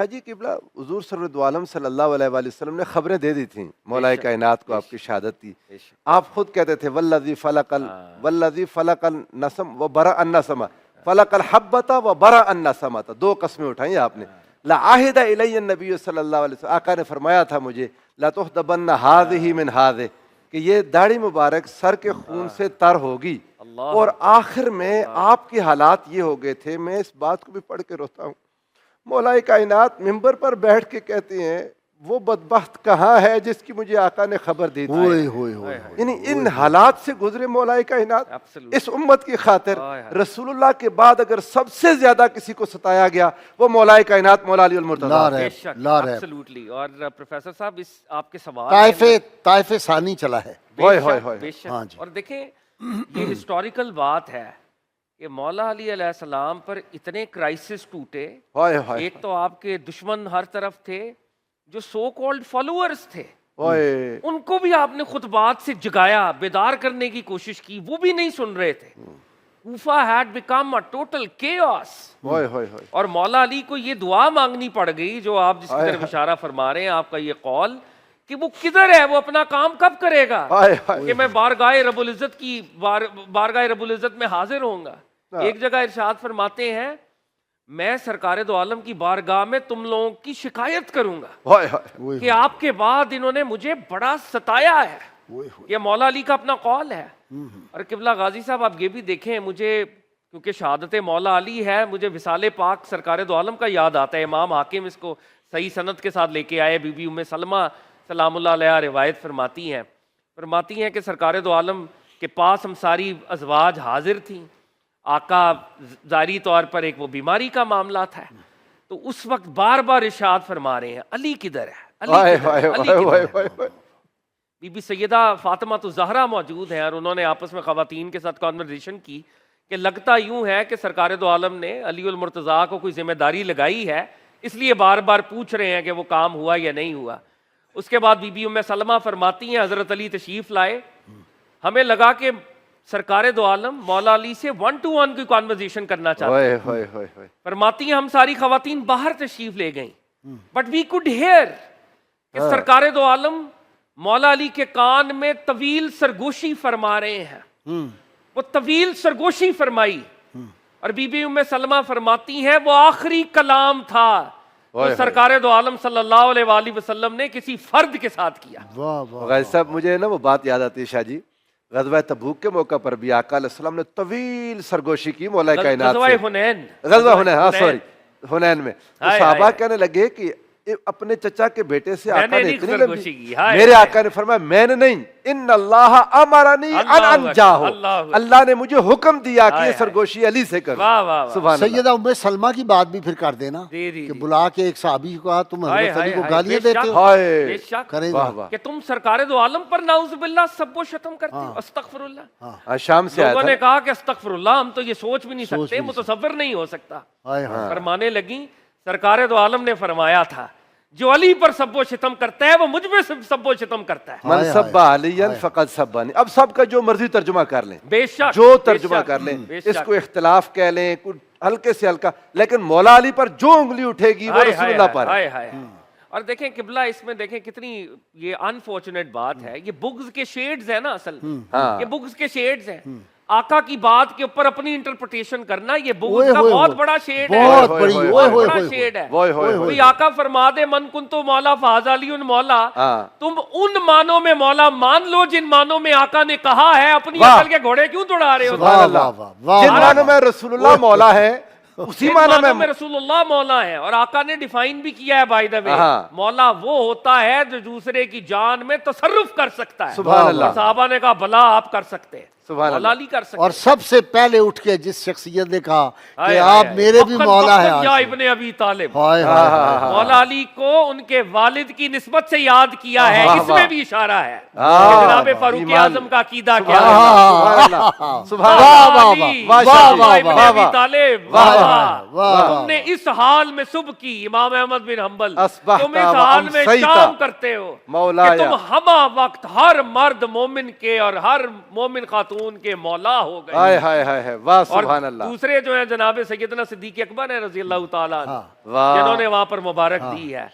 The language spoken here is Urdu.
شاہ جی قبلہ حضور سرورد عالم صلی اللہ علیہ وآلہ وسلم نے خبریں دے دی تھیں مولا کائنات کو، آپ کی شہادت تھی. آپ خود کہتے تھے والذی فلق النسم وبرأ النسمہ، فلق الحبۃ وبرأ النسمہ، دو قسمیں اٹھائیں آپ نے. لعاہد الی النبی صلی اللہ علیہ وسلم، آقا نے فرمایا تھا مجھے لتحدبن ہذہ من ہذہ، کہ یہ داڑھی مبارک سر کے خون سے تر ہوگی. اور آخر میں آپ کے حالات یہ ہو گئے تھے، میں اس بات کو بھی پڑھ کے روتا ہوں. مولا کائنات ممبر پر بیٹھ کے کہتے ہیں وہ بدبخت کہاں ہے جس کی مجھے آقا نے خبر دی تھی. یعنی ان حالات سے گزرے مولا کائنات اس امت کی خاطر. رسول اللہ کے بعد اگر سب سے زیادہ کسی کو ستایا گیا وہ مولا کائنات مولا علی المرتضیٰ. اور پروفیسر صاحب اس آپ کے سوال طائف ثانی چلا ہے. اور دیکھیں یہ ہسٹوریکل بات ہے کہ مولا علی علیہ السلام پر اتنے کرائسس ٹوٹے. ایک تو آپ کے دشمن ہر طرف تھے، جو سو کالڈ فالوورز تھے ان کو بھی آپ نے خطبات سے جگایا، بیدار کرنے کی کوشش کی، وہ بھی نہیں سن رہے تھے. Kufa had become a total chaos. اور مولا علی کو یہ دعا مانگنی پڑ گئی جو آپ جس کی طرف اشارہ فرما رہے ہیں، آپ کا یہ قول کہ وہ کدھر ہے، وہ اپنا کام کب کرے گا کہ میں بارگاہ رب العزت کی بارگاہ رب العزت میں حاضر ہوں گا. ایک جگہ ارشاد فرماتے ہیں میں سرکار دو عالم کی بارگاہ میں تم لوگوں کی شکایت کروں گا کہ آپ کے بعد انہوں نے مجھے بڑا ستایا ہے. یہ مولا علی کا اپنا قول ہے. اور قبلہ غازی صاحب آپ یہ بھی دیکھیں، مجھے کیونکہ شہادت مولا علی ہے، مجھے وصال پاک سرکار دو عالم کا یاد آتا ہے. امام حاکم اس کو صحیح سند کے ساتھ لے کے آئے. بی بی ام سلمہ سلام اللہ علیہ روایت فرماتی ہیں کہ سرکار دو عالم کے پاس ہم ساری ازواج حاضر تھیں. آقا ظاہری طور پر ایک وہ بیماری کا معاملہ تھا، تو اس وقت بار بار ارشاد فرما رہے ہیں علی کدھر ہے. بی بی سیدہ فاطمہ تو زہرا موجود ہیں اور انہوں نے آپس میں خواتین کے ساتھ کانورسیشن کی کہ لگتا یوں ہے کہ سرکار دو عالم نے علی المرتضیٰ کو کوئی ذمہ داری لگائی ہے، اس لیے بار بار پوچھ رہے ہیں کہ وہ کام ہوا یا نہیں ہوا. اس کے بعد بی بی ام سلمہ فرماتی ہیں حضرت علی تشریف لائے، ہمیں لگا کہ سرکار دو عالم مولا علی سے 1-to-1 کی کانورسیشن کرنا چاہتے ہیں. فرماتی ہیں ہم ساری خواتین باہر تشریف لے گئیں، بٹ وی کوڈ ہیئر کہ سرکار دو عالم مولا علی کے کان میں طویل سرگوشی فرما رہے ہیں. وہ طویل سرگوشی فرمائی اور بی بی ام سلمہ فرماتی ہیں وہ آخری کلام تھا تو سرکار دو عالم صلی اللہ علیہ وآلہ وسلم نے کسی فرد کے ساتھ کیا. غازی صاحب مجھے نا وہ بات یاد آتی ہے شاہ جی، غزوہ تبوک کے موقع پر بھی آقا علیہ السلام نے طویل سرگوشی کی مولا کائنات سے. غزوہ حنین میں صحابہ کہنے لگے کہ اپنے چچا کے بیٹے سے آقا نے اتنی لمبی، میرے آقا نے فرمایا میں نے نہیں، ان اللہ امرنی ان انجاہ، اللہ نے مجھے حکم دیا کہ یہ سرگوشی علی سے کرو. سبحان اللہ. سیدہ ام سلمہ کی بات بھی پھر کر دینا کہ بلا کے ایک صحابی کو کہا تم حضرت علی کو گالیاں دیتے ہو، کریں کہ تم سرکار دو عالم پر نعوذ باللہ سب و شتم کرتے ہو. استغفر اللہ. شام سے لوگوں نے کہا کہ استغفر اللہ، ہم تو یہ سوچ بھی نہیں سکتے، متصور نہیں ہو سکتا. فرمانے لگی سرکار دو عالم نے فرمایا تھا جو علی پر سب و شتم کرتا ہے وہ مجھ میں سب و شتم کرتا ہے. من سب علی فقط سبانی. اب سب کا جو مرضی ترجمہ کر لیں، بے شک جو ترجمہ کر لیں، اس کو اختلاف کہہ لیں ہلکے سے ہلکا، لیکن مولا علی پر جو انگلی اٹھے گی وہ رسول اللہ پر. اور دیکھیں قبلہ اس میں دیکھیں کتنی یہ انفارچونیٹ بات ہے، یہ بغض کے شیڈز ہیں نا، اصل یہ بغض کے شیڈز ہیں. آقا کی بات کے اوپر اپنی انٹرپریٹیشن کرنا یہ بغض کا بہت بڑا شیڈ ہے، بہت بڑا شیڈ ہے. کوئی آقا فرما دے من کنتو مولا فہذا علی مولا، تم ان معنوں میں مولا مان لو جن معنوں میں آقا نے کہا ہے، اپنی عقل کے گھوڑے کیوں دوڑا رہے ہو؟ جن معنوں میں رسول اللہ مولا ہے اسی معنی میں رسول اللہ مولا ہے. اور آقا نے ڈیفائن بھی کیا ہے بائی دا وے، مولا وہ ہوتا ہے جو دوسرے کی جان میں تصرف کر سکتا ہے. سبحان اللہ. صحابہ نے کہا بھلا آپ کر سکتے ہیں، مولا علی کر سکتے. اور سب سے پہلے اٹھ کے جس شخصیت نے کہا کہ آپ میرے بھی مولا ہیں، یا ابن ابی طالب، مولا علی کو ان کے والد کی نسبت سے یاد کیا ہے. اس میں بھی اشارہ ہے جناب فاروق اعظم کا عقیدہ کیا ہے. ابن ابی طالب، تم نے اس حال میں صبح کی، امام احمد بن حنبل تم اس حال میں شام کرتے ہو کہ تم ہمہ وقت ہر مرد مومن کے اور ہر مومن خاتون ان کے مولا ہو گئے. ہائے ہائے ہائے واہ سبحان اللہ. دوسرے جو ہیں جناب سیدنا صدیق اکبر ہیں رضی اللہ تعالیٰ عنہ جنہوں نے وہاں پر مبارک دی ہے.